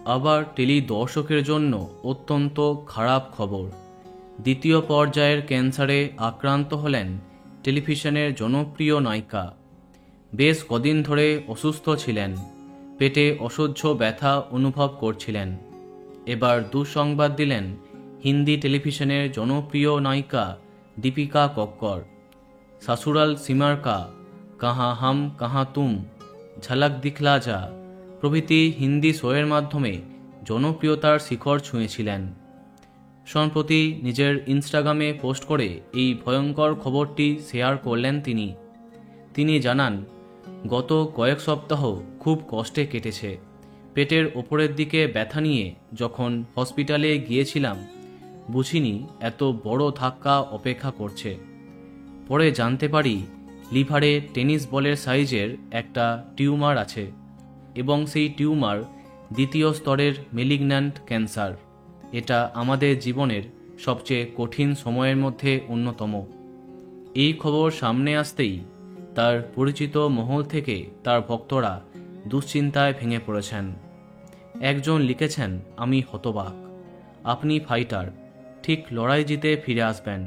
আবার টেলি দর্শকের জন্য অত্যন্ত খারাপ খবর। দ্বিতীয় পর্যায়ের ক্যান্সারে আক্রান্ত হলেন টেলিভিশনের জনপ্রিয় নায়িকা। বেশ কদিন ধরে অসুস্থ ছিলেন, পেটে অসহ্য ব্যথা অনুভব করছিলেন। এবার দুঃসংবাদ দিলেন হিন্দি টেলিভিশনের জনপ্রিয় নায়িকা দীপিকা কক্কর। শাশুড়াল সিমার কা, কাহা হাম কাহা তুম, ঝলক দিখলা যা প্রভৃতি হিন্দি শোয়ের মাধ্যমে জনপ্রিয়তার শিখর ছুঁয়েছিলেন। সম্প্রতি নিজের ইনস্টাগ্রামে পোস্ট করে এই ভয়ঙ্কর খবরটি শেয়ার করলেন তিনি জানান, গত কয়েক সপ্তাহ খুব কষ্টে কেটেছে। পেটের ওপরের দিকে ব্যথা নিয়ে যখন হসপিটালে গিয়েছিলাম, বুঝিনি এত বড় ধাক্কা অপেক্ষা করছে। পরে জানতে পারি লিভারে টেনিস বলের সাইজের একটা টিউমার আছে এবং সেই টিউমার দ্বিতীয় স্তরের মেলিগন্যান্ট ক্যান্সার। এটা আমাদের জীবনের সবচেয়ে কঠিন সময়ের মধ্যে অন্যতম। এই খবর সামনে আসতেই তার পরিচিত মহল থেকে তার ভক্তরা দুশ্চিন্তায় ভেঙে পড়েছেন। একজন লিখেছেন, আমি হতবাক, আপনি ফাইটার, ঠিক লড়াই জিতে ফিরে আসবেন।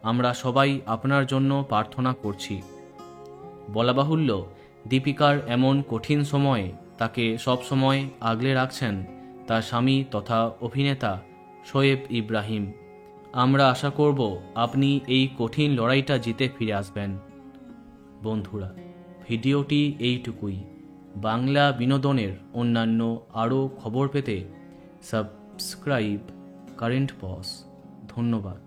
আমরা সবাই আপনার জন্য প্রার্থনা করছি। বলা বাহুল্য, দীপিকার এমন কঠিন সময়ে তাকে সবসময় আগলে রাখছেন তার স্বামী তথা অভিনেতা শোয়েব ইব্রাহিম। আমরা আশা করব আপনি এই কঠিন লড়াইটা জিতে ফিরে আসবেন। বন্ধুরা, ভিডিওটি এইটুকুই। বাংলা বিনোদনের অন্যান্য আরও খবর পেতে সাবস্ক্রাইব কারেন্ট পজ। ধন্যবাদ।